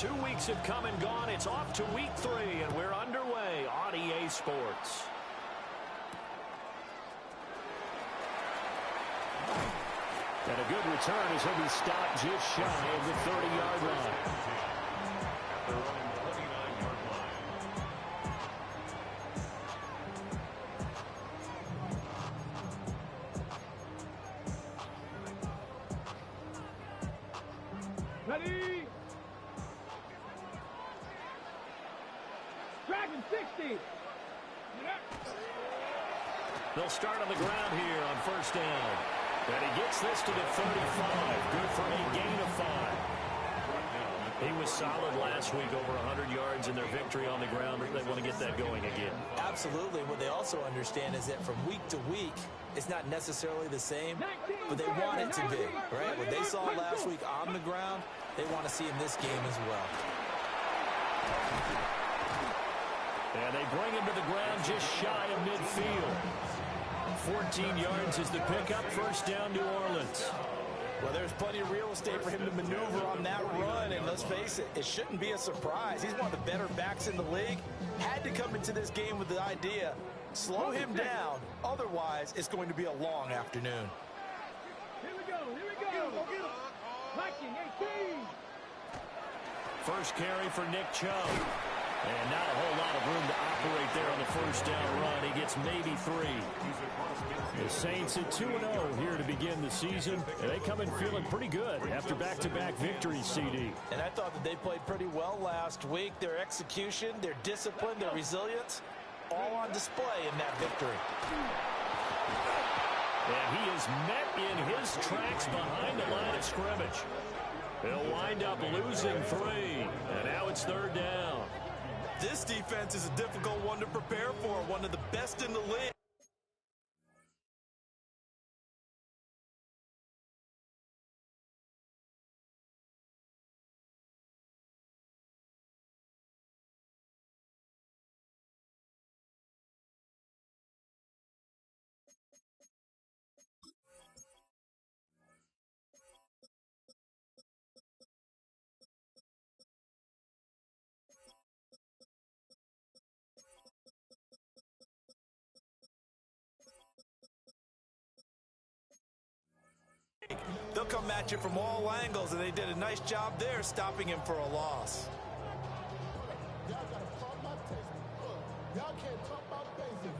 2 weeks have come and gone. It's off to week 3, and we're underway on EA Sports. And a good return as he'll be stopped just shy of the 30-yard line. After running the 29-yard line. Ready? Dragon 60. They'll start on the ground here on first down. And he gets this to the 35. Good for a gain of 5. He was solid last week, over 100 yards in their victory on the ground. They want to get that going again. Absolutely. What they also understand is that from week to week, it's not necessarily the same, but they want it to be, right? What they saw last week on the ground, they want to see in this game as well. And they bring him to the ground just shy of midfield. 14 yards is the pickup. First down, New Orleans. Well, there's plenty of real estate for him to maneuver on that run, and let's face it, it shouldn't be a surprise. He's one of the better backs in the league. Had to come into this game with the idea, slow him down, otherwise it's going to be a long afternoon. Here we go, here we go. Viking 18. First carry for Nick Chubb. And not a whole lot of room to operate there on the first down run. He gets maybe 3. The Saints at 2-0 here to begin the season. And they come in feeling pretty good after back-to-back victories, CD. And I thought that they played pretty well last week. Their execution, their discipline, their resilience, all on display in that victory. And he is met in his tracks behind the line of scrimmage. He'll wind up losing 3. And now it's third down. This defense is a difficult one to prepare for, one of the best in the league. They'll come at you from all angles, and they did a nice job there stopping him for a loss.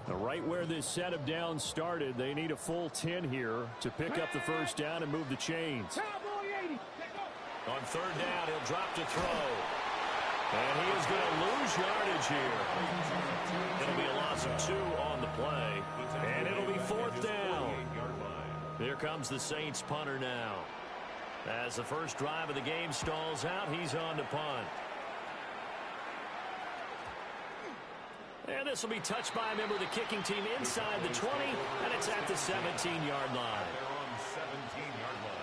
Right where this set of downs started, they need a full 10 here to pick up the first down and move the chains. On third down, he'll drop to throw. And he is going to lose yardage here. It'll be a loss of 2 on the play. And it'll be fourth down. Here comes the Saints punter now. As the first drive of the game stalls out, he's on to punt. And this will be touched by a member of the kicking team inside the 20, and it's at the 17-yard line. They're on 17-yard line.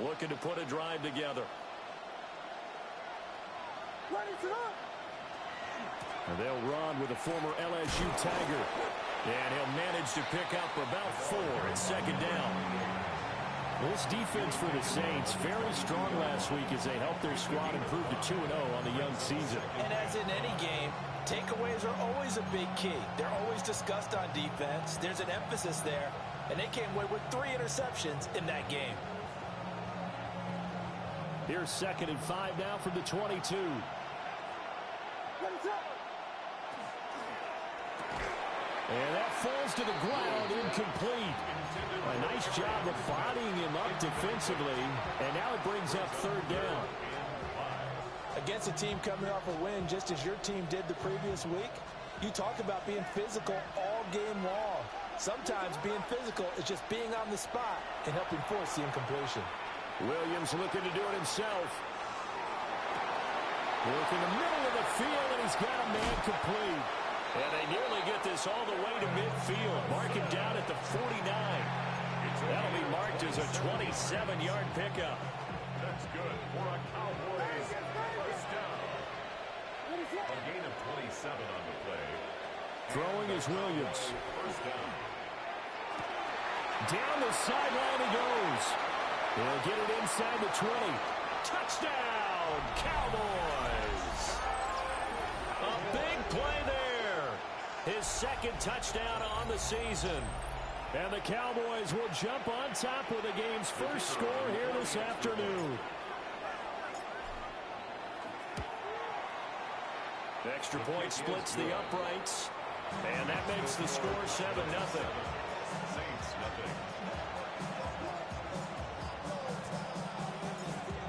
Looking to put a drive together. And they'll run with a former LSU Tiger. And he'll manage to pick up about 4 at second down. This defense for the Saints, very strong last week as they helped their squad improve to 2-0 on the young season. And as in any game, takeaways are always a big key. They're always discussed on defense. There's an emphasis there. And they came away with 3 interceptions in that game. Here's second and 5 now from the 22. And that falls to the ground, incomplete. A nice job of bodying him up defensively, and now it brings up third down. Against a team coming off a win, just as your team did the previous week, you talk about being physical all game long. Sometimes being physical is just being on the spot and helping force the incompletion. Williams looking to do it himself. Working the middle of the field, and he's got a man complete. And they nearly get this all the way to midfield. Mark him down at the 49. attempt is a 27-yard pickup. That's good for a Cowboys first down. A gain of 27 on the play. Throwing is Williams. First down. Down the sideline he goes. They'll get it inside the 20. Touchdown, Cowboys. A big play there. His second touchdown on the season. And the Cowboys will jump on top with the game's first score here this afternoon. Extra point splits the uprights. And that makes the score 7-0. Saints nothing.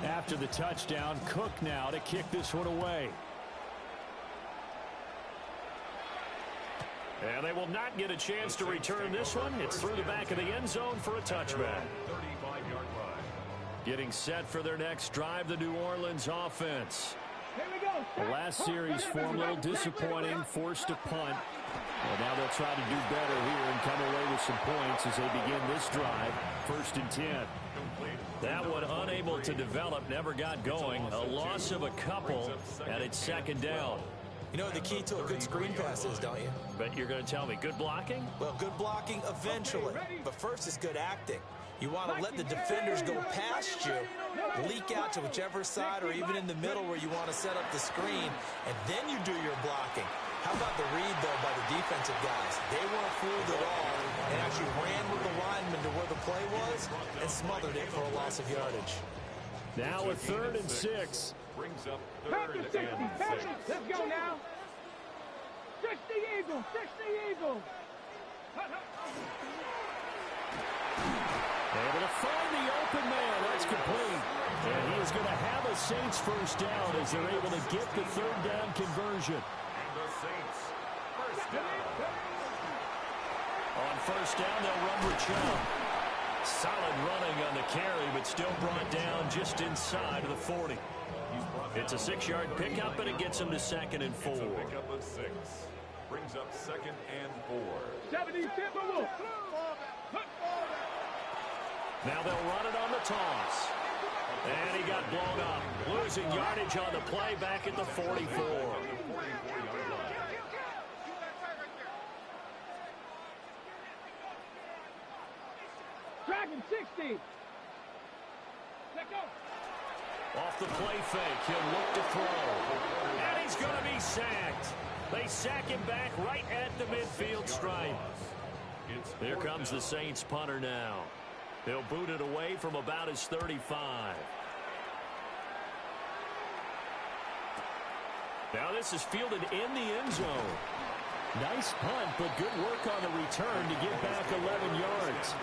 After the touchdown, Cook now to kick this one away. And they will not get a chance to return this one. It's through the back of the end zone for a touchback. 35-yard line. Getting set for their next drive, the New Orleans offense. Here we go. The last series for them, a little disappointing, forced a punt. Well, now they'll try to do better here and come away with some points as they begin this drive. 1st and 10. That one unable to develop, never got going. A loss of a couple, and it's 2nd down. You know what the key to a good screen pass is, don't you? But you're going to tell me, good blocking? Well, good blocking eventually. But first is good acting. You want to let the defenders go past you, leak out to whichever side or even in the middle where you want to set up the screen, and then you do your blocking. How about the read, though, by the defensive guys? They weren't fooled at all and actually ran with the lineman to where the play was and smothered it for a loss of yardage. Now a 3rd and 6. Brings up Packers 3rd 60. and 6. Packers. Let's go now. 60 Eagles. 60 Eagles. Able to find the open man. That's complete. And he is going to have a Saints first down as they're able to get the 3rd down conversion. And the Saints first down. On 1st down, they'll run Rachel. Solid running on the carry, but still brought down just inside of the 40. It's a 6-yard pickup, and it gets him to 2nd and 4. It's a pickup of 6. Brings up 2nd and 4. 70 Timberwolves. Now they'll run it on the toss. And he got blown up. Losing yardage on the play back at the 44. Dragon 60. Let go. Off the play fake, he'll look to throw. And he's going to be sacked. They sack him back right at the midfield stripe. Here comes the Saints punter now. They'll boot it away from about his 35. Now this is fielded in the end zone. Nice punt, but good work on the return to get back 11 yards.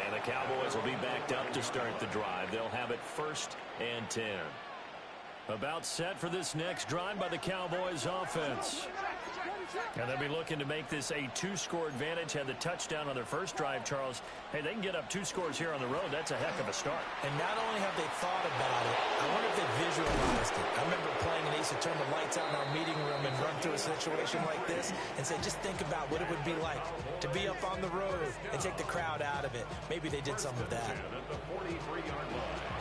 And the Cowboys will be backed up to start the drive. They'll have it 1st and 10. About set for this next drive by the Cowboys offense. And they'll be looking to make this a 2-score advantage. Had the touchdown on their first drive, Charles. Hey, they can get up 2 scores here on the road. That's a heck of a start. And not only have they thought about it, I wonder if they visualized it. I remember playing and they used to turn the lights out in our meeting room and run through a situation like this and say, just think about what it would be like to be up on the road and take the crowd out of it. Maybe they did some of that. At the 43-yard line.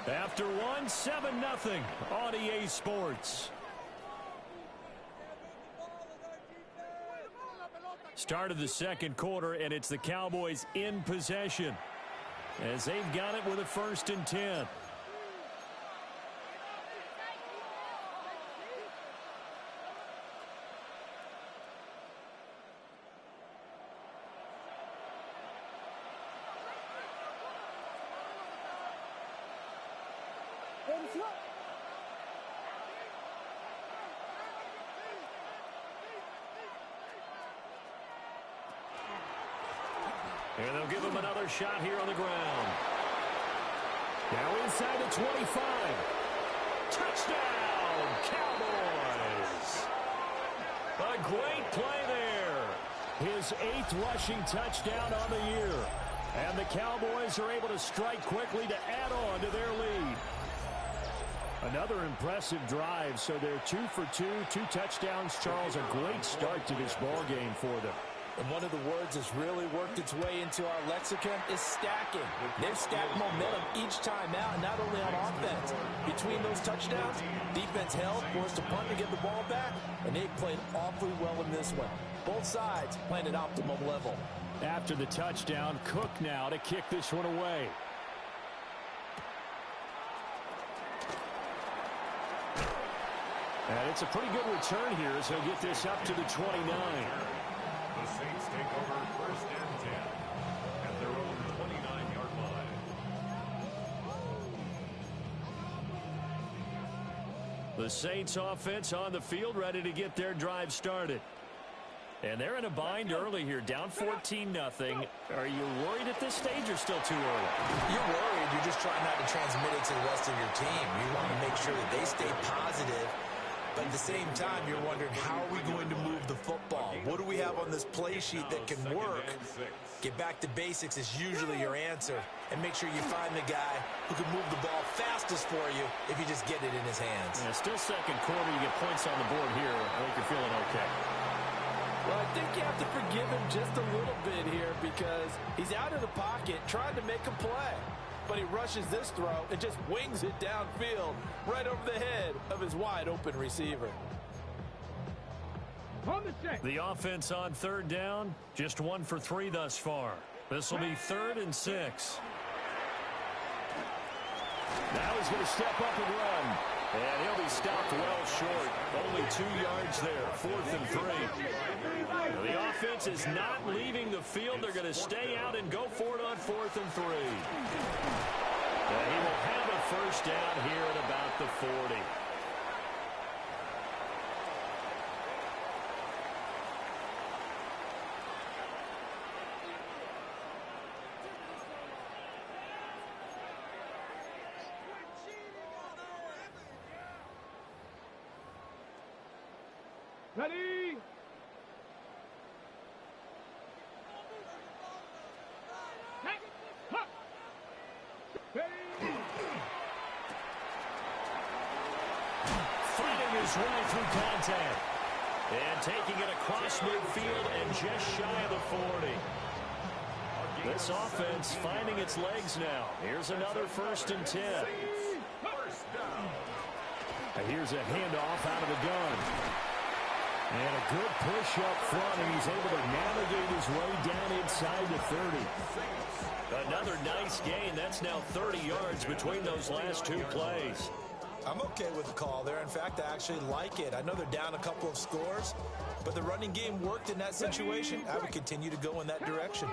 After one, 7-0 on EA Sports. Start of the 2nd quarter, and it's the Cowboys in possession as they've got it with a 1st and 10. And they'll give him another shot here on the ground. Now inside the 25. Touchdown, Cowboys. A great play there. His 8th rushing touchdown on the year. And the Cowboys are able to strike quickly to add on to their lead. Another impressive drive, so they're 2 for 2, 2 touchdowns. Charles, a great start to this ball game for them. And one of the words that's really worked its way into our lexicon is stacking. They've stacked momentum each time out, and not only on offense. Between those touchdowns, defense held, forced a punt to get the ball back, and they played awfully well in this one. Both sides playing at optimum level. After the touchdown, Cook now to kick this one away. And it's a pretty good return here as he'll get this up to the 29. The Saints take over 1st and 10 at their own 29-yard line. The Saints offense on the field, ready to get their drive started. And they're in a bind early here, down 14-0. Are you worried at this stage or still too early? You're worried. You're just trying not to transmit it to the rest of your team. You want to make sure that they stay positive. But at the same time, you're wondering, how are we going to move the football? What do we have on this play sheet that can work? Get back to basics is usually your answer. And make sure you find the guy who can move the ball fastest for you if you just get it in his hands. Yeah, still second quarter. You get points on the board here. I think you're feeling okay. Well, I think you have to forgive him just a little bit here because he's out of the pocket trying to make a play. But he rushes this throw and just wings it downfield right over the head of his wide-open receiver. On the check. The offense on 3rd down, just 1 for 3 thus far. This will be 3rd and 6. Now he's going to step up and run. And he'll be stopped well short. Only 2 yards there, 4th and 3. Now, the offense is not leaving the field. They're going to stay out and go for it on 4th and 3. And he will have a first down here at about the 40. Ready? Fighting his way through contact. And taking it across midfield and just shy of the 40. This offense finding its legs now. Here's another 1st and 10. And here's a handoff out of the gun. And a good push up front, and he's able to navigate his way down inside the 30. Another nice gain. That's now 30 yards between those last 2 plays. I'm okay with the call there. In fact, I actually like it. I know they're down a couple of scores, but the running game worked in that situation. I would continue to go in that direction.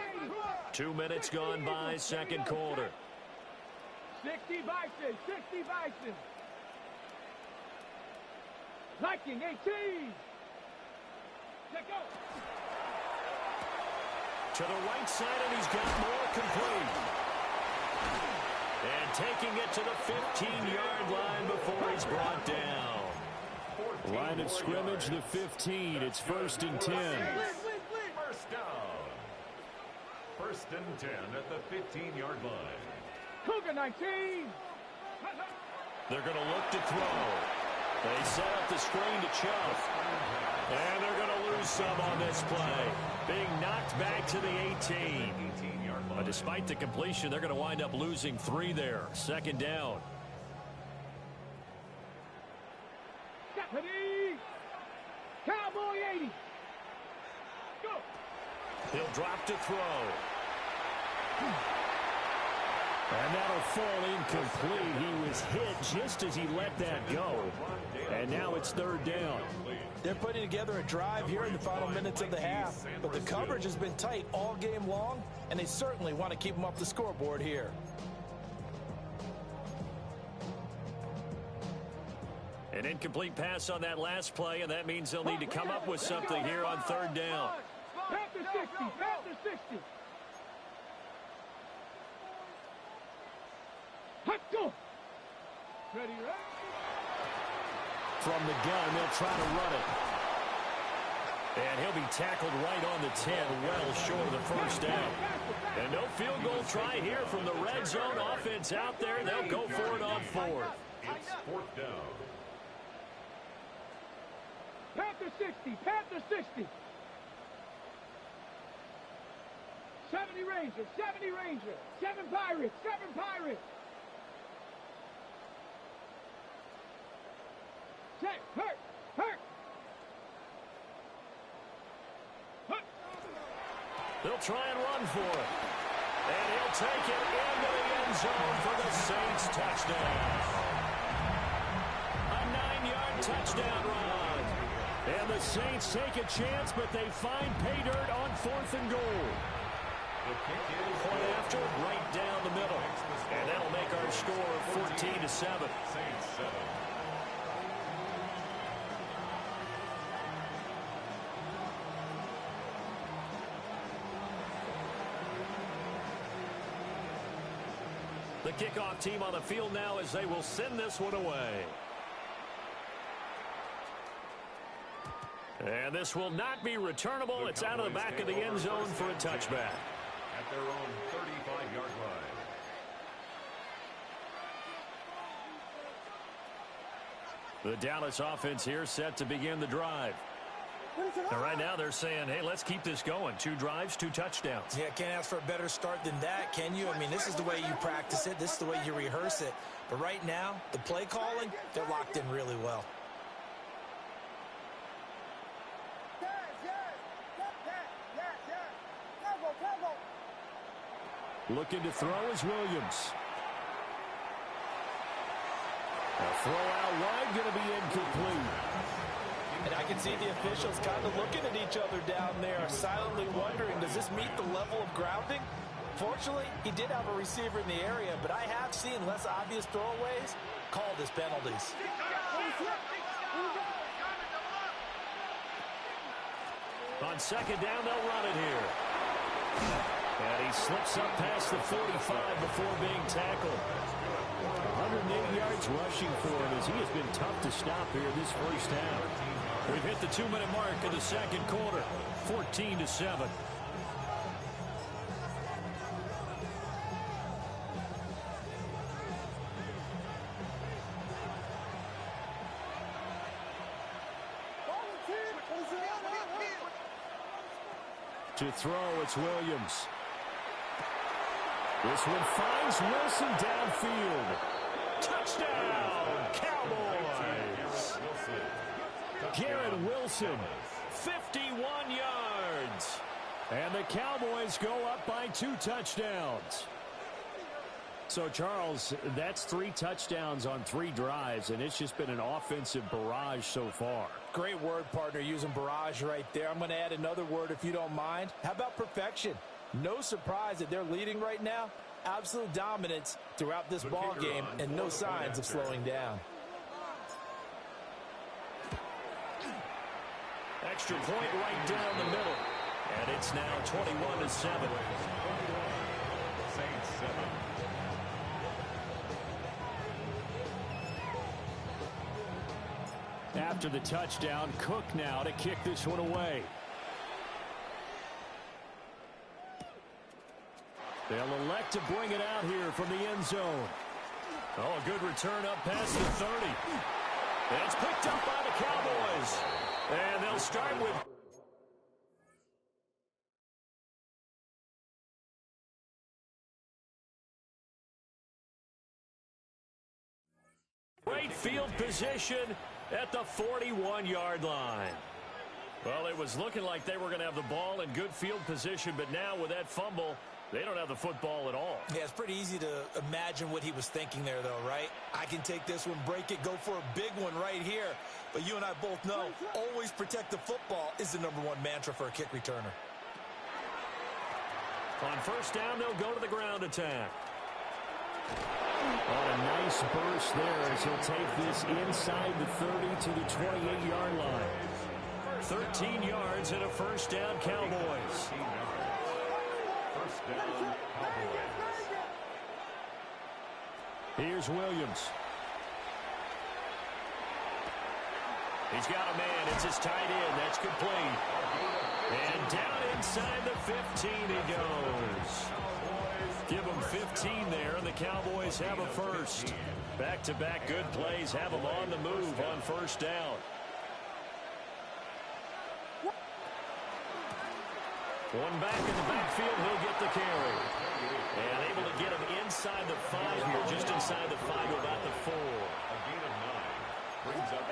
2 minutes gone by, 2nd quarter. 60 Bison, 60 Bison. Liking 18. Check out. To the right side, and he's got more complete. And taking it to the 15-yard line before he's brought down. Line of scrimmage, the 15. It's 1st and 10. First down. 1st and 10 at the 15-yard line. Cougar 19. They're going to look to throw. They set up the screen to Chubb. And they're going to lose some on this play. Being knocked back to the 18. But despite the completion, they're going to wind up losing 3 there. 2nd down. Ready? Cowboy 80. Go. He'll drop to throw. And that'll fall incomplete. He was hit just as he let that go. And now it's 3rd down. They're putting together a drive here in the final minutes of the half. But the coverage has been tight all game long, and they certainly want to keep them off the scoreboard here. An incomplete pass on that last play, and that means they'll need to come up with something here on 3rd down. Panther 60. Panther 60. Let's go. Ready, From the gun, they'll try to run it. And he'll be tackled right on the 10, well short of the first down. And no field goal try here from the red zone offense out there. They'll go for it on fourth. It's fourth down. Panther 60, Panther 60. 70 Rangers, 70 Rangers. 7 Pirates, 7 Pirates. Check, hurt, hurt. They'll try and run for it. And he'll take it into the end zone for the Saints touchdown. A 9-yard touchdown run. And the Saints take a chance, but they find pay dirt on 4th and goal. Point after, right down the middle. And that'll make our score 14-7. Saints 7. The kickoff team on the field now as they will send this one away. And this will not be returnable. It's out of the back of the end zone for a touchback. At their own 35-yard line. The Dallas offense here set to begin the drive. And right now they're saying, hey, let's keep this going. 2 drives, 2 touchdowns. Yeah, can't ask for a better start than that, can you? I mean, this is the way you practice it. This is the way you rehearse it. But right now, the play calling, they're locked in really well. Looking to throw is Williams. A throw out wide, going to be incomplete. And I can see the officials kind of looking at each other down there, silently wondering, does this meet the level of grounding? Fortunately, he did have a receiver in the area, but I have seen less obvious throwaways called as penalties. On 2nd down, they'll run it here. And he slips up past the 45 before being tackled. 108 yards rushing for him as he has been tough to stop here this first half. We've hit the 2-minute mark of the second quarter, 14-7. To throw, it's Williams. This one finds Wilson downfield. Touchdown, Cowboys! Garrett Wilson, 51 yards. And the Cowboys go up by 2 touchdowns. So, Charles, that's 3 touchdowns on 3 drives, and it's just been an offensive barrage so far. Great word, partner, using barrage right there. I'm going to add another word if you don't mind. How about perfection? No surprise that they're leading right now. Absolute dominance throughout this ball game and no signs of slowing down. Extra point right down the middle. And it's now 21-7. Saints 7. After the touchdown, Cook now to kick this one away. They'll elect to bring it out here from the end zone. Oh, a good return up past the 30. And it's picked up by the Cowboys. And they'll start with... Great field position at the 41-yard line. Well, it was looking like they were going to have the ball in good field position, but now with that fumble, they don't have the football at all. Yeah, it's pretty easy to imagine what he was thinking there, though, right? I can take this one, break it, go for a big one right here. But you and I both know, always protect the football is the #1 mantra for a kick returner. On first down, they'll go to the ground attack. Oh, a nice burst there as he'll take this inside the 30 to the 28-yard line. 13 yards and a first down, Cowboys. First down, Cowboys. Here's Williams. He's got a man. It's his tight end. That's complete. And down inside the 15 he goes. Give him 15 there, and the Cowboys have a first. Back-to-back good plays have them on the move on first down. One back in the backfield, he'll get the carry. And able to get him inside the 5 here, just inside the 5 to about the 4.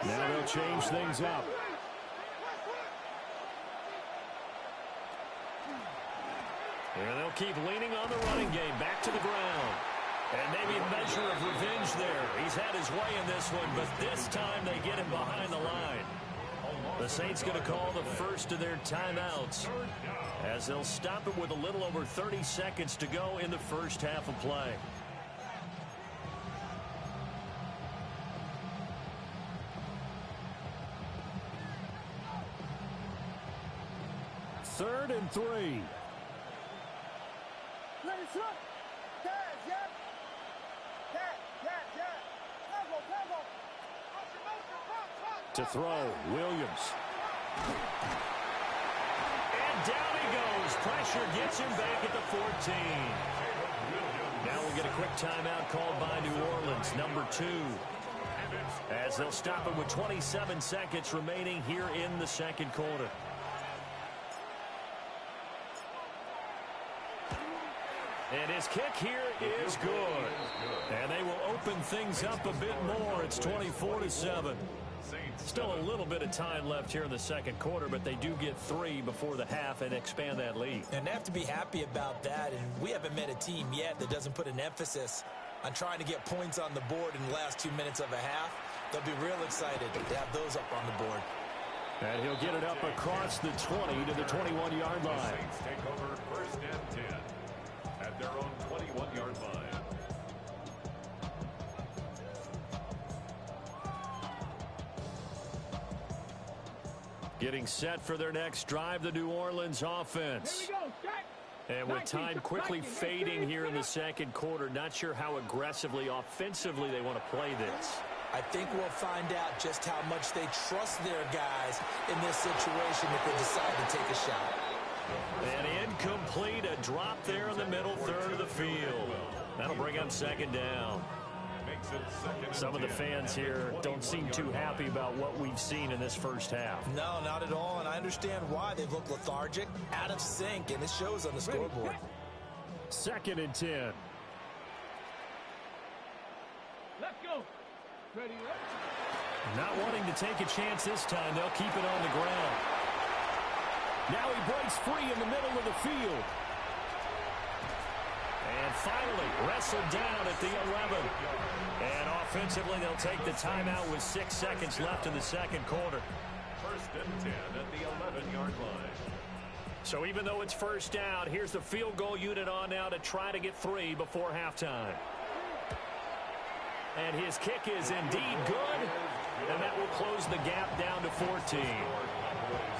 Now they'll change things up. And they'll keep leaning on the running game. Back to the ground. And maybe a measure of revenge there. He's had his way in this one, but this time they get him behind the line. The Saints going to call the first of their timeouts as they'll stop it with a little over 30 seconds to go in the first half of play. Third and 3. To throw, Williams. And down he goes. Pressure gets him back at the 14. Now we'll get a quick timeout called by New Orleans, number 2. As they'll stop it with 27 seconds remaining here in the second quarter. And his kick here is good. And they will open things up a bit more. It's 24-7. Still a little bit of time left here in the second quarter, but they do get 3 before the half and expand that lead. And they have to be happy about that. And we haven't met a team yet that doesn't put an emphasis on trying to get points on the board in the last 2 minutes of a half. They'll be real excited to have those up on the board. And he'll get it up across the 20 to the 21-yard line. Saints take over first and 10 at their own 21-yard line. Getting set for their next drive, the New Orleans offense. Here we go, Jack. And with time quickly fading here in the second quarter, not sure how aggressively, offensively they want to play this. I think we'll find out just how much they trust their guys in this situation if they decide to take a shot. And incomplete, a drop there in the middle third of the field. That'll bring up second down. Some of the fans here don't seem too happy about what we've seen in this first half. No, not at all, and I understand why. They look lethargic, out of sync, and it shows on the scoreboard. Second and 10. Let's go. Ready up. Not wanting to take a chance this time, they'll keep it on the ground. Now he breaks free in the middle of the field. And finally wrestled down at the 11. And offensively, they'll take the timeout with 6 seconds left in the second quarter. First and 10 at the 11-yard line. So even though it's first down, here's the field goal unit on now to try to get 3 before halftime. And his kick is indeed good. And that will close the gap down to 14.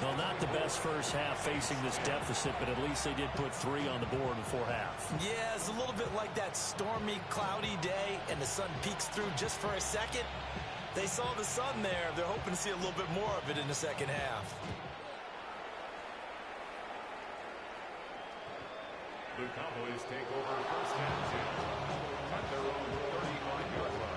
Well, not the best first half facing this deficit, but at least they did put 3 on the board before half. Yeah, it's a little bit like that stormy, cloudy day, and the sun peeks through just for a second. They saw the sun there. They're hoping to see a little bit more of it in the second half. The Cowboys take over first and 10 at their own 35-yard line.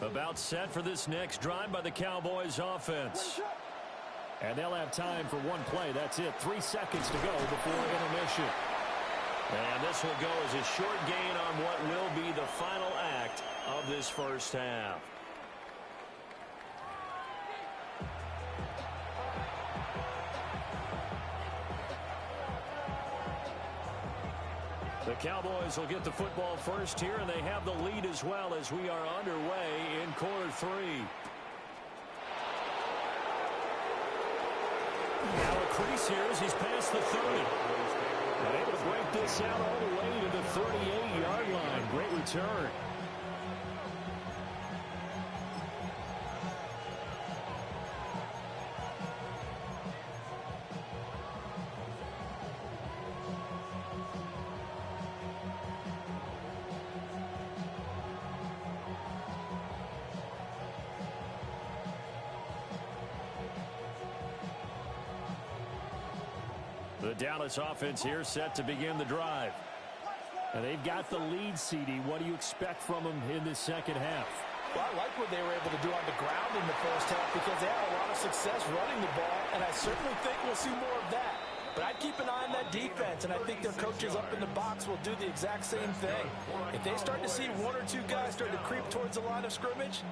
About set for this next drive by the Cowboys offense. And they'll have time for one play. That's it. 3 seconds to go before intermission. And this will go as a short gain on what will be the final act of this first half. The Cowboys will get the football first here, and they have the lead as well as we are underway in quarter 3. Now a crease here as he's past the 30. And able to break this out all the way to the 38-yard line. Great return. The Dallas offense here set to begin the drive. And they've got the lead, CD. What do you expect from them in this second half? Well, I like what they were able to do on the ground in the first half because they had a lot of success running the ball, and I certainly think we'll see more of that. But I'd keep an eye on that defense, and I think their coaches up in the box will do the exact same thing. If they start to see one or two guys start to creep towards the line of scrimmage,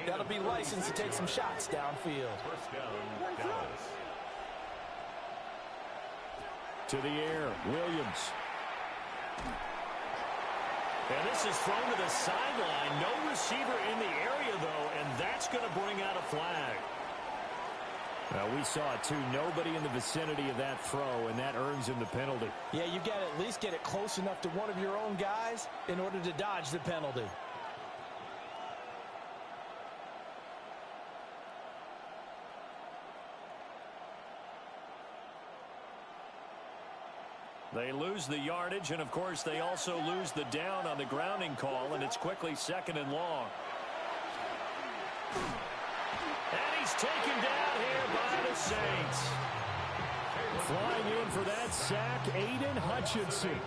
that'll be licensed to take some shots downfield. First down, Dallas. To the air, Williams. And this is thrown to the sideline. No receiver in the area, though, and that's going to bring out a flag. We saw it, too. Nobody in the vicinity of that throw, and that earns him the penalty. Yeah, you got to at least get it close enough to one of your own guys in order to dodge the penalty. They lose the yardage, and, of course, they also lose the down on the grounding call, and it's quickly second and long. And he's taken down here by the Saints. Flying in for that sack, Aiden Hutchinson.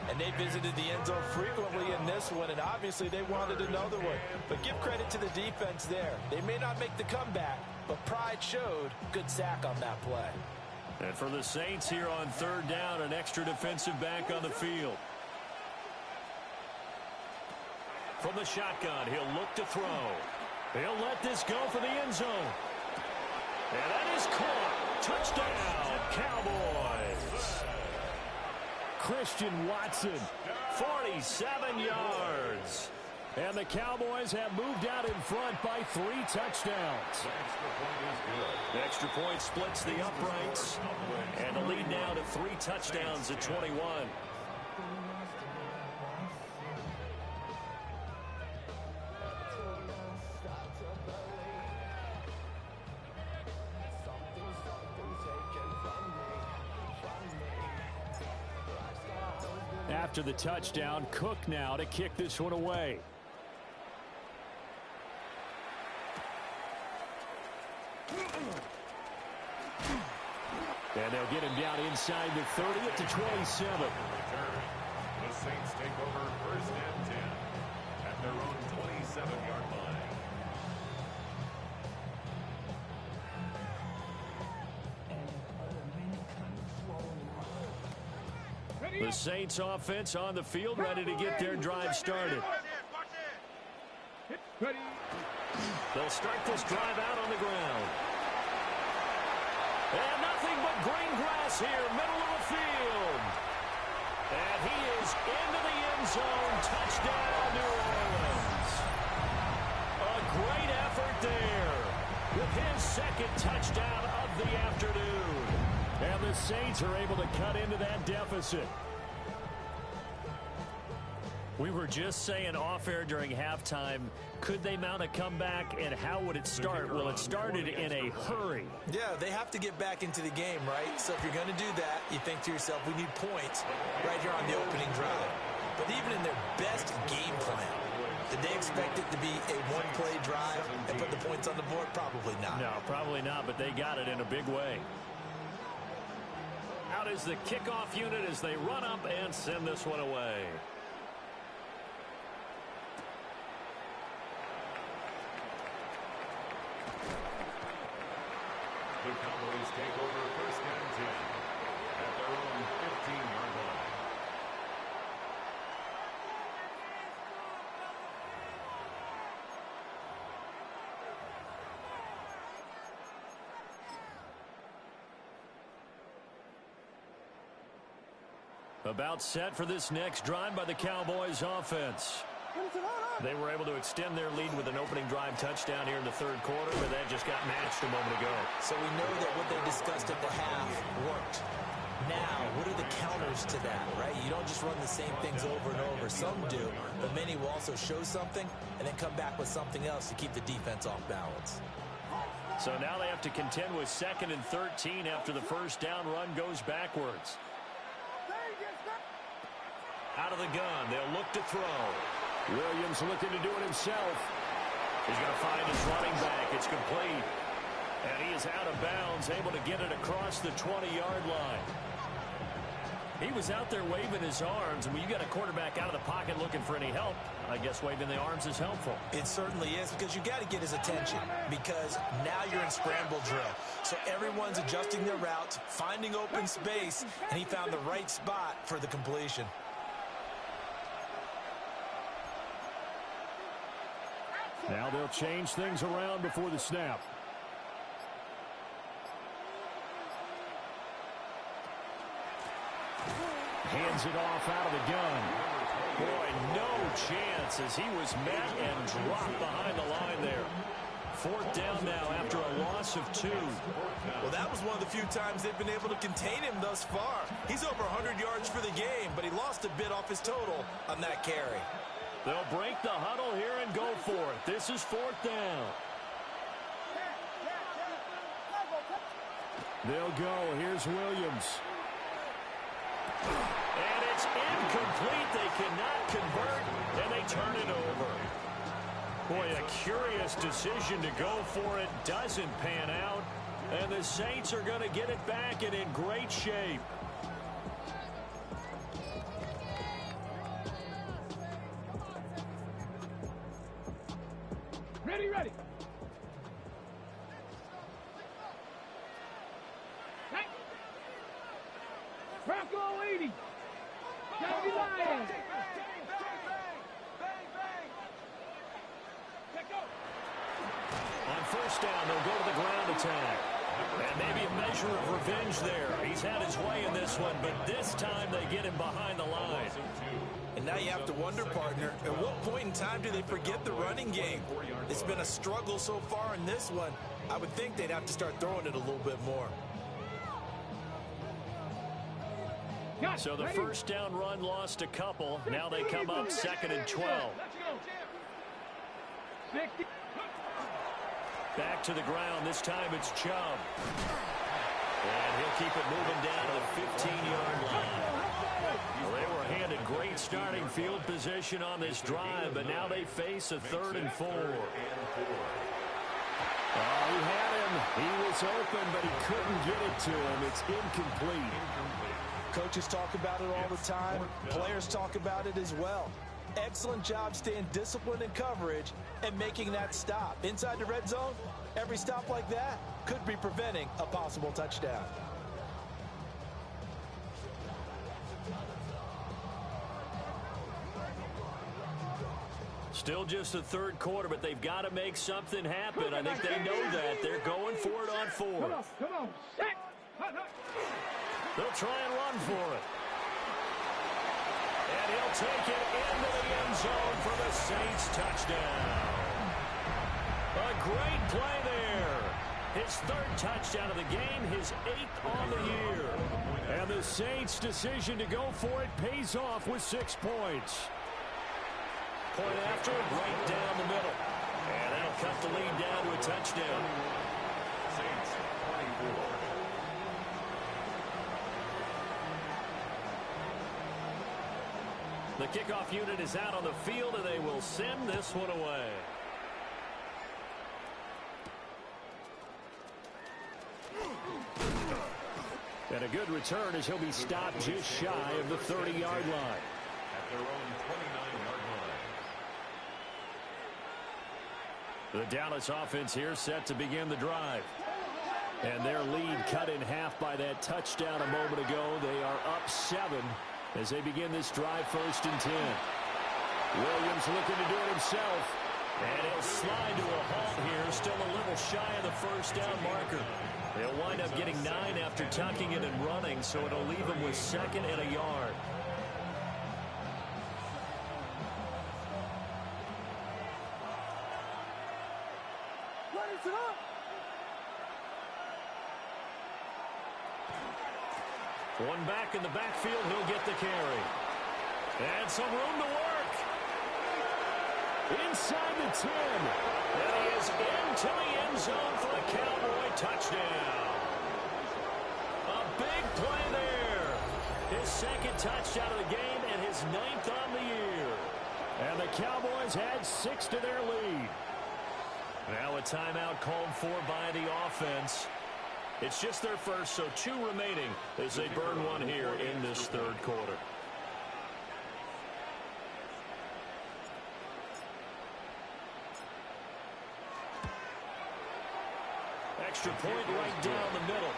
And they visited the end zone frequently in this one, and obviously they wanted another one. But give credit to the defense there. They may not make the comeback, but pride showed. Good sack on that play. And for the Saints here on third down, an extra defensive back on the field. From the shotgun, he'll look to throw. He'll let this go for the end zone. And that is caught. Touchdown, Cowboys. Christian Watson, 47 yards. And the Cowboys have moved out in front by 3 touchdowns. The extra point splits the uprights. And the lead now to 3 touchdowns at 21. After the touchdown, Cook now to kick this one away. And they'll get him down inside the 30 at the 27. The Saints take over first and 10 at their own 27-yard line. The Saints offense on the field, ready to get their drive started. They'll start this drive out on the ground. And nothing but green grass here, middle of the field. And he is into the end zone. Touchdown, New Orleans. A great effort there with his second touchdown of the afternoon. And the Saints are able to cut into that deficit. We were just saying off-air during halftime, could they mount a comeback, and how would it start? Well, it started in a hurry. Yeah, they have to get back into the game, right? So if you're going to do that, you think to yourself, we need points right here on the opening drive. But even in their best game plan, did they expect it to be a one-play drive and put the points on the board? Probably not. No, probably not, but they got it in a big way. Out is the kickoff unit as they run up and send this one away. The Cowboys take over first and 10 at their own 15-yard line. About set for this next drive by the Cowboys offense. They were able to extend their lead with an opening drive touchdown here in the third quarter, but that just got matched a moment ago. So we know that what they discussed at the half worked. Now, what are the counters to that, right? You don't just run the same things over and over. Some do, but many will also show something and then come back with something else to keep the defense off balance. So now they have to contend with 2nd and 13 after the first down run goes backwards. Out of the gun, they'll look to throw. Williams looking to do it himself. He's going to find his running back. It's complete. And he is out of bounds, able to get it across the 20-yard line. He was out there waving his arms, and when you got a quarterback out of the pocket looking for any help, I guess waving the arms is helpful. It certainly is, because you got to get his attention, because now you're in scramble drill. So everyone's adjusting their routes, finding open space, and he found the right spot for the completion. Now they'll change things around before the snap. Hands it off out of the gun. Boy, no chance as he was met and dropped behind the line there. 4th down now after a loss of 2. Well, that was one of the few times they've been able to contain him thus far. He's over 100 yards for the game, but he lost a bit off his total on that carry. They'll break the huddle here and go for it. This is 4th down. They'll go. Here's Williams. And it's incomplete. They cannot convert, and they turn it over. Boy, a curious decision to go for it. Doesn't pan out, and the Saints are going to get it back and in great shape. Ready. Hey. Bronco 80. County Lions. On 1st down, they'll go to the ground attack. And maybe a measure of revenge there. He's had his way in this one, but this time they get him behind the line. And now you have to wonder, partner, at what point in time do they forget the running game? It's been a struggle so far in this one. I would think they'd have to start throwing it a little bit more. So the first down run lost a couple. Now they come up 2nd and 12. Back to the ground. This time it's Chubb. And he'll keep it moving down to the 15-yard line. Well, they were handed great starting field position on this drive, but now they face a 3rd and 4. He had him. He was open, but he couldn't get it to him. It's incomplete. Coaches talk about it all the time. Players talk about it as well. Excellent job staying disciplined in coverage and making that stop. Inside the red zone, every stop like that could be preventing a possible touchdown. Still just the third quarter, but they've got to make something happen. I think they know that. They're going for it on 4th. Come on. They'll try and run for it. And he'll take it into the end zone for the Saints touchdown. A great play there. His 3rd touchdown of the game, his 8th on the year. And the Saints' decision to go for it pays off with 6 points. Point after, right down the middle. And that'll cut the lead down to a touchdown. Saints 24. The kickoff unit is out on the field, and they will send this one away. And a good return as he'll be stopped just shy of the 30-yard line. At their own 29-yard line. The Dallas offense here set to begin the drive. And their lead cut in half by that touchdown a moment ago. They are up 7 as they begin this drive, 1st and 10. Williams looking to do it himself. And he'll slide to a halt here, still a little shy of the first down marker. They'll wind up getting 9 after tucking it and running, so it'll leave them with 2nd and a yard. One back in the backfield, he'll get the carry. And some room to work. Inside the 10. And he is into the end zone for the Cowboy touchdown. A big play there. His second touchdown of the game and his 9th on the year. And the Cowboys add 6 to their lead. Now a timeout called for by the offense. It's just their first, so 2 remaining as they burn one here in this third quarter. Extra point right down the middle.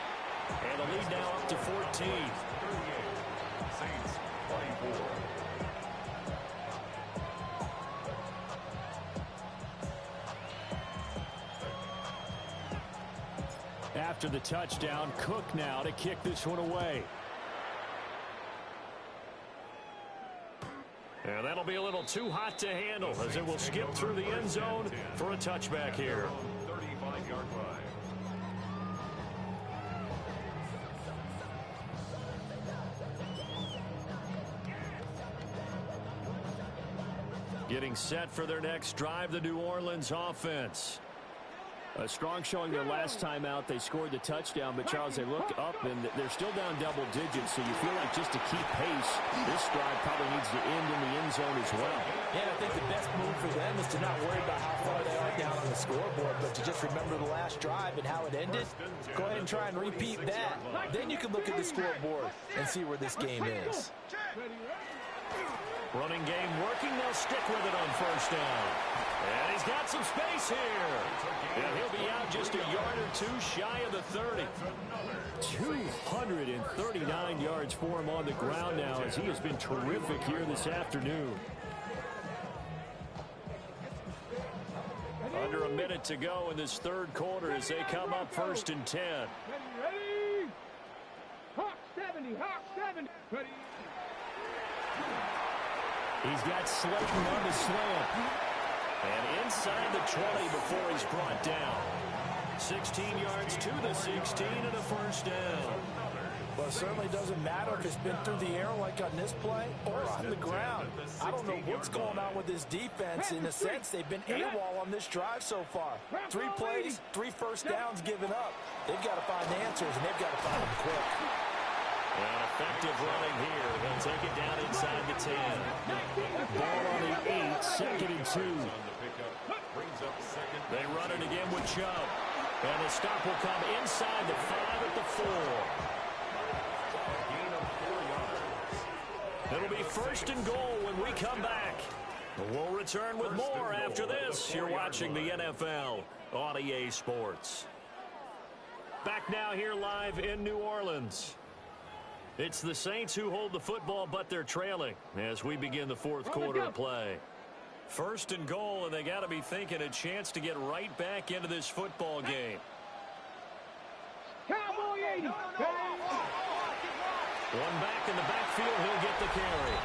And the lead now up to 14. 38. Saints 24. After the touchdown, Cook now to kick this one away. And that'll be a little too hot to handle as it will skip through the end zone for a touchback here. 35-yard line. Getting set for their next drive, the New Orleans offense. A strong showing their last time out. They scored the touchdown, but Charles, they look up and they're still down double digits, so you feel like just to keep pace, this drive probably needs to end in the end zone as well. Yeah, I think the best move for them is to not worry about how far they are down on the scoreboard, but to just remember the last drive and how it ended. Go ahead and try and repeat that. Then you can look at the scoreboard and see where this game is. Running game working. They'll stick with it on first down. And he's got some space here. And he'll be out just a yard or 2 shy of the 30. 239 yards for him on the ground now as he has been terrific here this afternoon. Under a minute to go in this third quarter as they come up 1st and 10. Ready? Hawk 70, Hawk 70. Ready? He's got Slayton on the slant. And inside the 20 before he's brought down. 16 yards to the 16 and a first down. Well, it certainly doesn't matter if it's been through the air like on this play or on the ground. I don't know what's going on with this defense. In a sense, they've been AWOL on this drive so far. 3 plays, 3 first downs given up. They've got to find answers, and they've got to find them quick. And effective running here. They'll take it down inside the 10. Ball on the 8, 2nd and 2. They run it again with Chubb. And the stop will come inside the 5 at the 4. It'll be 1st and goal when we come back. We'll return with more after this. You're watching the NFL on EA Sports. Back now here live in New Orleans. It's the Saints who hold the football, but they're trailing as we begin the fourth quarter of play. 1st and goal, and they got to be thinking a chance to get right back into this football game. Cowboy 80. One back in the backfield, he'll get the carry.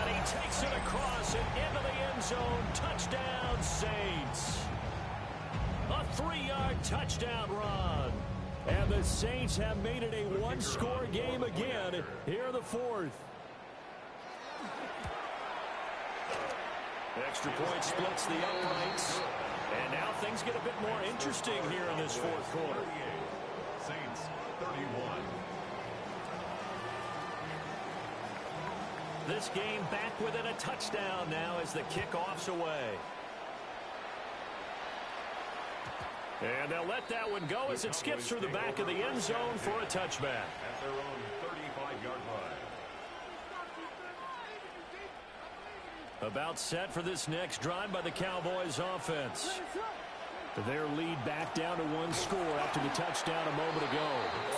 And he takes it across and into the end zone. Touchdown, Saints. A 3-yard touchdown run. And the Saints have made it a 1-score game again here in the 4th. Extra point splits the uprights. And now things get a bit more interesting here in this 4th quarter. Saints 31. This game back within a touchdown now as the kickoff's away. And they'll let that one go as it skips through the back of the end zone for a touchback. At their own 35-yard line. About set for this next drive by the Cowboys offense. Their lead back down to 1 score after the touchdown a moment ago.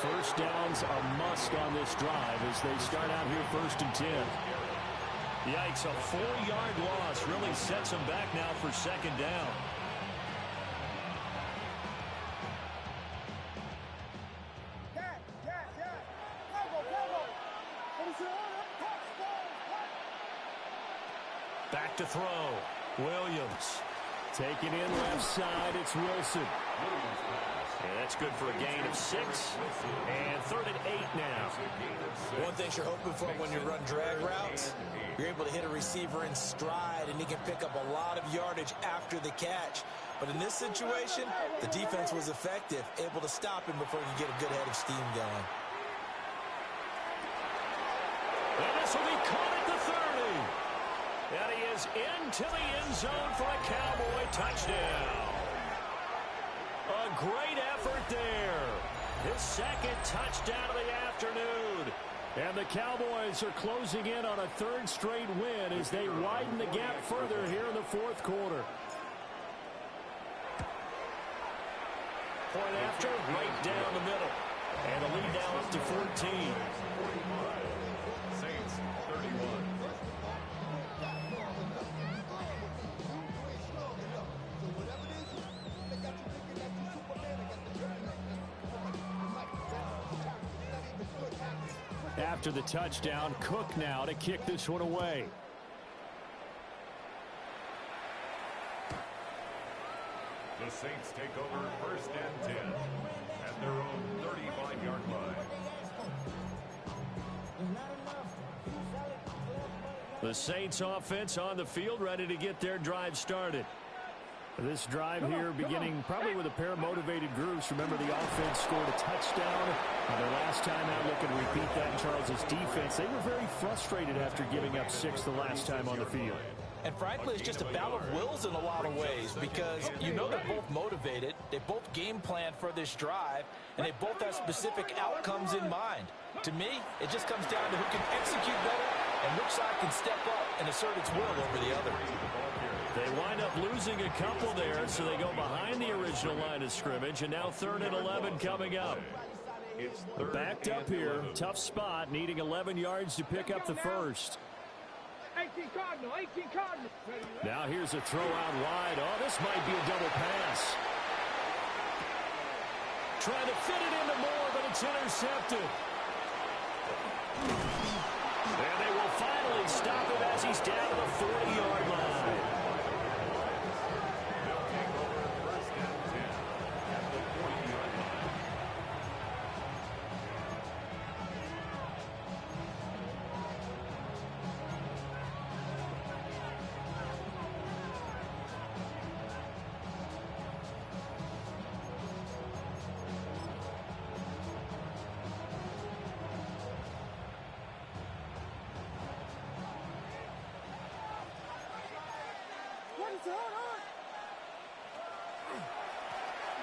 First downs are must on this drive as they start out here 1st and 10. Yikes, a 4-yard loss really sets them back now for 2nd down. Back to throw. Williams Taking in left side, it's Wilson. And that's good for a gain of 6. And 3rd and 8 now. One thing you're hoping for when you run drag routes, you're able to hit a receiver in stride, and he can pick up a lot of yardage after the catch. But in this situation, the defense was effective, able to stop him before he could get a good head of steam going. And this will be caught at the 30. And he is into the end zone for a Cowboy touchdown. A great effort there. His 2nd touchdown of the afternoon. And the Cowboys are closing in on a 3rd straight win as they widen the gap further here in the 4th quarter. Point after, right down the middle. And the lead now up to 14. Saints 31. After the touchdown, Cook now to kick this one away. The Saints take over 1st and 10 at their own 35-yard line. The Saints offense on the field, ready to get their drive started. This drive here beginning probably with a pair of motivated groups. Remember, the offense scored a touchdown. Their last time out, looking to repeat that in Charles' defense. They were very frustrated after giving up 6 the last time on the field. And frankly, it's just a battle of wills in a lot of ways, because you know they're both motivated, they both game plan for this drive, and they both have specific outcomes in mind. To me, it just comes down to who can execute better and which side can step up and assert its will over the other. They wind up losing a couple there, so they go behind the original line of scrimmage, and now 3rd and 11 coming up. Backed up here, tough spot, needing 11 yards to pick up the 1st. 18 Cardinal, 18 Cardinal. Now here's a throw out wide. Oh, this might be a double pass. Trying to fit it into Moore, but it's intercepted. And they will finally stop him as he's down to the 40-yard line.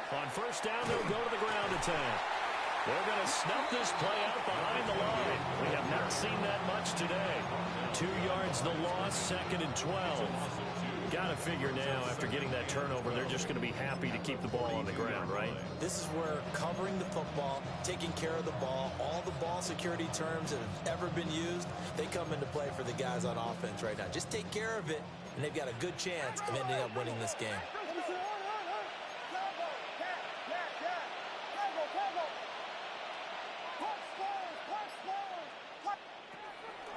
On 1st down, they'll go to the ground attack. They're going to snuff this play out behind the line. We have not seen that much today. 2 yards the loss, 2nd and 12. Got to figure now, after getting that turnover, they're just going to be happy to keep the ball on the ground, right? This is where covering the football, taking care of the ball, all the ball security terms that have ever been used, they come into play for the guys on offense right now. Just take care of it, and they've got a good chance of ending up winning this game.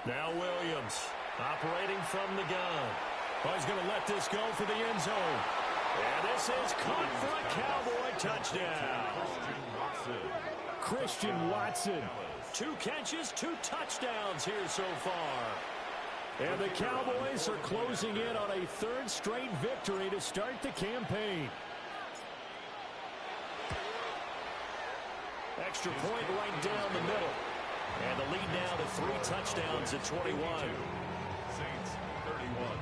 Now Williams operating from the gun. Oh, he's going to let this go for the end zone. And this is caught for a Cowboy touchdown. Christian Watson. 2 catches, 2 touchdowns here so far. And the Cowboys are closing in on a 3rd straight victory to start the campaign. Extra point right down the middle. And the lead now to 3 touchdowns at 21. Saints 31.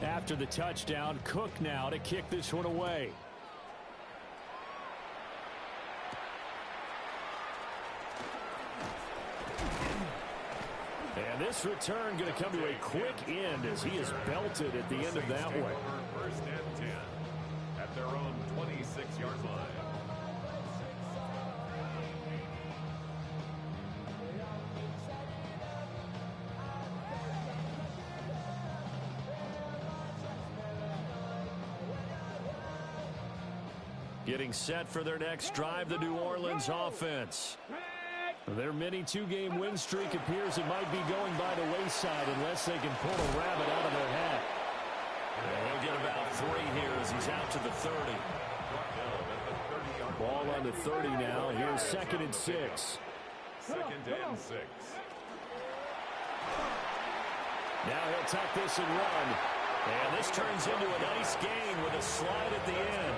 After the touchdown, Cook now to kick this one away. And this return going to come to a quick end as he is belted at the end of that one. 1st and 10 at their own 26-yard line. Getting set for their next drive, the New Orleans offense. Their mini 2-game win streak appears it might be going by the wayside unless they can pull a rabbit out of their hat. He's out to the 30. Ball on the 30 now. Here's 2nd and 6. 2nd and 6. Now he'll tuck this and run. And this turns into a nice gain with a slide at the end.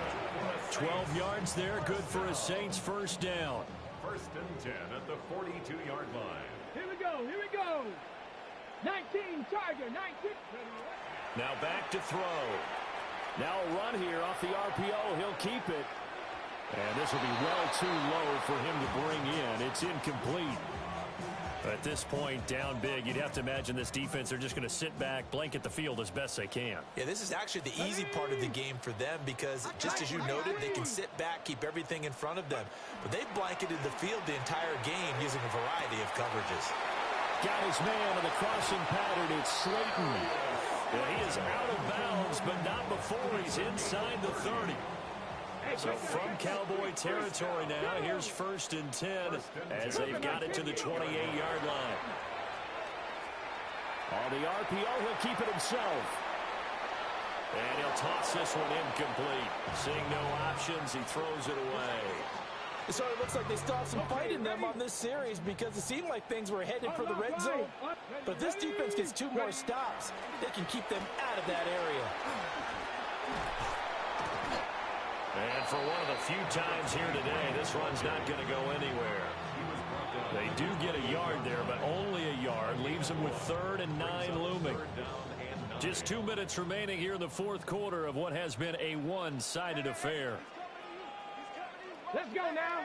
12 yards there, good for a Saints first down. 1st and 10 at the 42-yard line. Here we go, here we go. 19, Charger, 19. Now back to throw. Now a run here off the RPO. He'll keep it. And this will be well too low for him to bring in. It's incomplete. At this point, down big, you'd have to imagine this defense, they're just going to sit back, blanket the field as best they can. Yeah, this is actually the easy part of the game for them because, just as you noted, they can sit back, keep everything in front of them. But they've blanketed the field the entire game using a variety of coverages. Got his man on the crossing pattern. It's Slayton. And he is out of bounds, but not before he's inside the 30. So from Cowboy territory now, here's 1st and 10 as they've got it to the 28-yard line. On the RPO, he'll keep it himself. And he'll toss this one incomplete. Seeing no options, he throws it away. It sort of looks like they still have some fight in them on this series because it seemed like things were headed for the red zone. But if this defense gets 2 more stops, they can keep them out of that area. And for one of the few times here today, this run's not going to go anywhere. They do get a yard there, but only a yard. Leaves them with 3rd and 9 looming. Just 2 minutes remaining here in the 4th quarter of what has been a one-sided affair. Let's go now.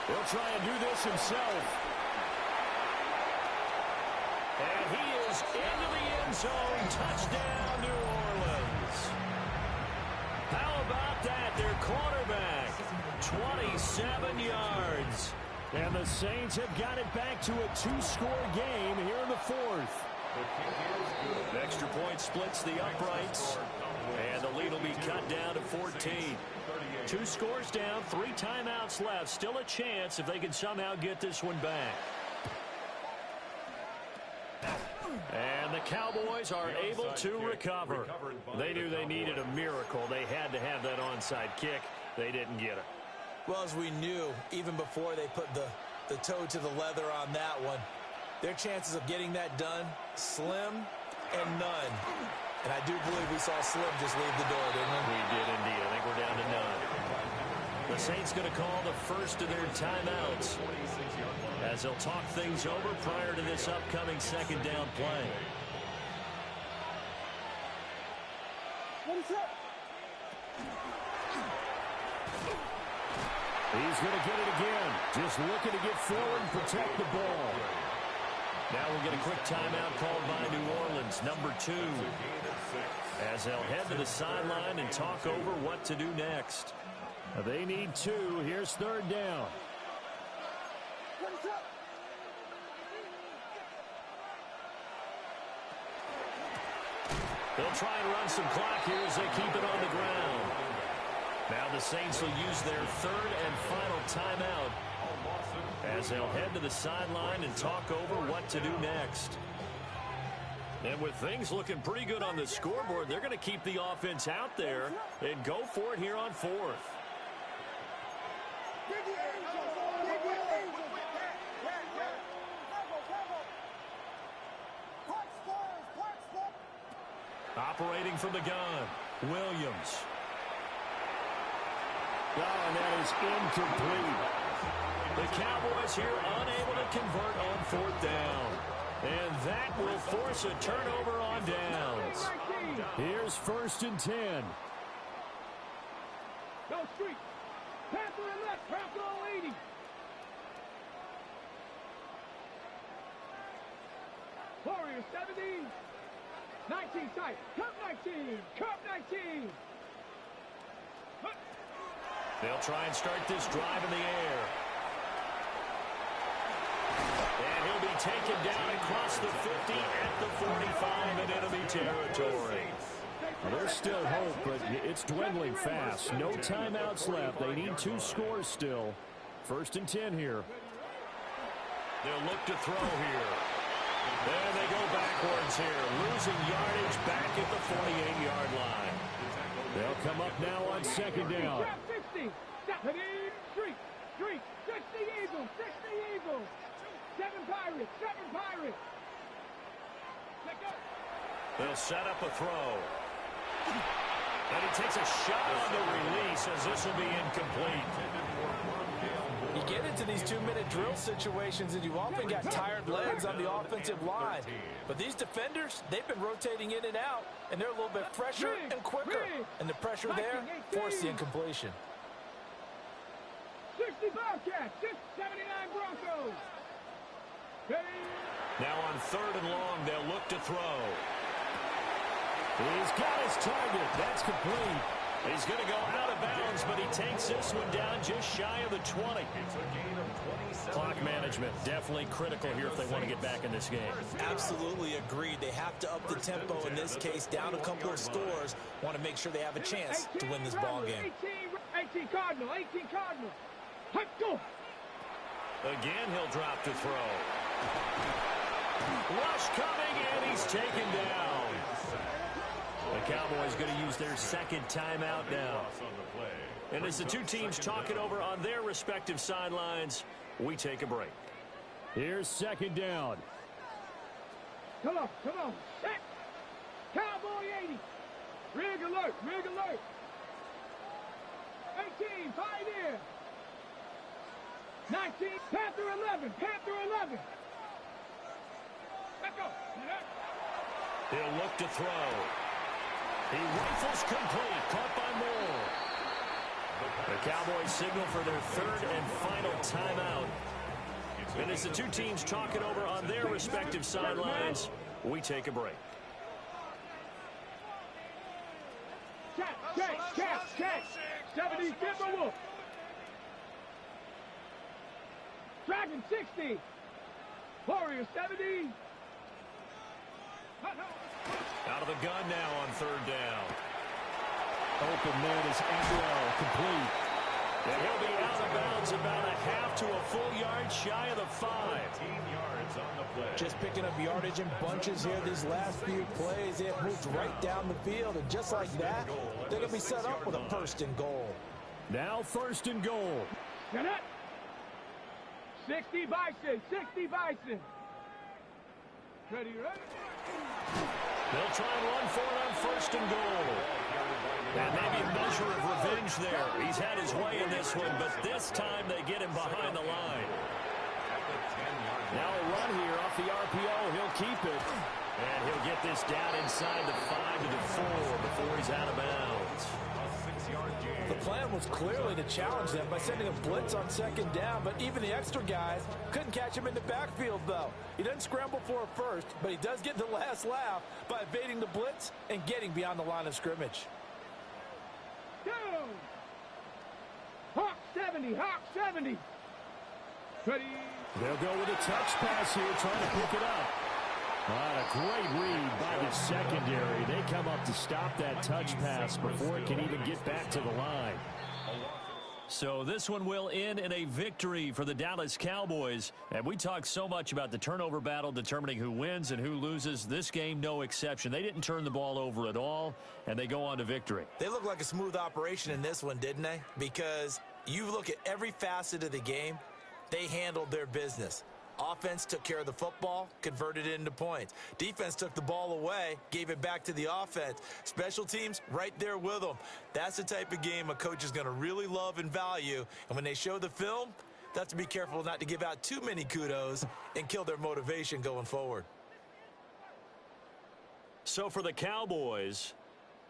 He'll try and do this himself. And he is into the end zone. Touchdown, New Orleans. How about that? Their quarterback, 27 yards. And the Saints have got it back to a 2-score game here in the 4th. Extra point splits the uprights. And the lead will be cut down to 14. 2 scores down, 3 timeouts left. Still a chance if they can somehow get this one back. And the Cowboys are able to recover. They knew they needed a miracle. They had to have that onside kick. They didn't get it. Well, as we knew, even before they put the toe to the leather on that one, their chances of getting that done, slim and none. And I do believe we saw Slim just leave the door, didn't we? We did indeed. I think we're down to none. The Saints going to call the first of their timeouts as they'll talk things over prior to this upcoming 2nd down play. He's going to get it again. Just looking to get forward and protect the ball. Now we'll get a quick timeout called by New Orleans, number 2. As they'll head to the sideline and talk over what to do next. They need 2. Here's 3rd down. They'll try and run some clock here as they keep it on the ground. Now the Saints will use their 3rd and final timeout as they'll head to the sideline and talk over what to do next. And with things looking pretty good on the scoreboard, they're going to keep the offense out there and go for it here on 4th. Operating from the gun, Williams. Oh, and that is incomplete. The Cowboys here unable to convert on 4th down. And that will force a turnover on downs. Here's 1st and 10. Go street. Pass to the left. Pass to the lady. Warriors 17. 19 tight. Cup 19. Cup 19. They'll try and start this drive in the air. And he'll be taken down across the 50 at the 45 in enemy territory. Well, there's still hope, but it's dwindling fast. No timeouts left. They need 2 scores still. 1st and 10 here. They'll look to throw here. There they go back backwards here, losing yardage back at the 48-yard line. They'll come up now on second down. 60. 60 Eagles. 60 Eagles. 7 Pirates. 7 Pirates. They'll set up a throw. And he takes a shot on the release as this will be incomplete. You get into these 2-minute drill situations and you often got tired legs on the offensive line. But these defenders, they've been rotating in and out, and they're a little bit fresher and quicker. And the pressure there forced the incompletion. 60 Bobcats, 79 Broncos. Now on third and long, they'll look to throw. He's got his target. That's complete. He's going to go out of bounds, but he takes this one down just shy of the 20. Clock management definitely critical here if they want to get back in this game. Absolutely agreed. They have to up the tempo in this case, down a couple of scores. Want to make sure they have a chance to win this ball game. 18 Cardinal, 18 Cardinal. Let's go. Again, he'll drop to throw. Rush coming, and he's taken down. The Cowboys going to use their second timeout now. And as the two teams talk it over on their respective sidelines, we take a break. Here's second down. Come on. Set. Cowboy 80. Rig alert. 18, Pioneer. 19, Panther 11. Let's go. He'll look to throw. He rifles complete, caught by Moore. The Cowboys signal for their third and final timeout. And as the two teams talk it over on their respective sidelines, we take a break. Check. 70 Timberwolf. Dragon 60. Warrior 70. Out of the gun now on third down. Open man is Atwell, complete. And he'll be out of bounds about a half to a full yard shy of the 5. 15 yards on the play. Just picking up yardage in bunches here these last few plays. They have moved right down the field, and just like that, they're going to be set up with a first and goal. Now first and goal. Get it. 60 Bison. Ready. They'll try and run for it on first and goal. And maybe a measure of revenge there. He's had his way in this one, but this time they get him behind the line. Now a run here off the RPO. He'll keep it. And he'll get this down inside the 5 to the 4 before he's out of bounds. The plan was clearly to challenge them by sending a blitz on second down, but even the extra guys couldn't catch him in the backfield, though. He doesn't scramble for a first, but he does get the last laugh by evading the blitz and getting beyond the line of scrimmage. Go! Hawk 70. Ready. They'll go with a touch pass here, trying to pick it up. A great read by the secondary. They come up to stop that touch pass before it can even get back to the line. So this one will end in a victory for the Dallas Cowboys. And we talk so much about the turnover battle determining who wins and who loses. This game, no exception. They didn't turn the ball over at all, and they go on to victory. They look like a smooth operation in this one, didn't they? Because you look at every facet of the game, they handled their business. Offense took care of the football, converted it into points. Defense took the ball away, gave it back to the offense. Special teams, right there with them. That's the type of game a coach is going to really love and value. And when they show the film, they have to be careful not to give out too many kudos and kill their motivation going forward. So for the Cowboys,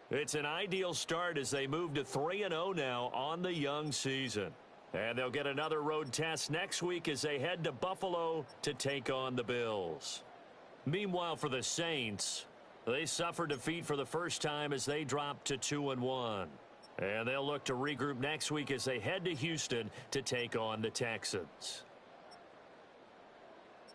it's an ideal start as they move to 3-0 now on the young season. And they'll get another road test next week as they head to Buffalo to take on the Bills. Meanwhile, for the Saints, they suffered defeat for the first time as they dropped to 2-1. And they'll look to regroup next week as they head to Houston to take on the Texans.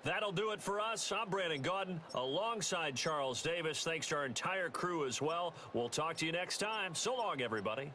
That'll do it for us. I'm Brandon Gaudin alongside Charles Davis. Thanks to our entire crew as well. We'll talk to you next time. So long, everybody.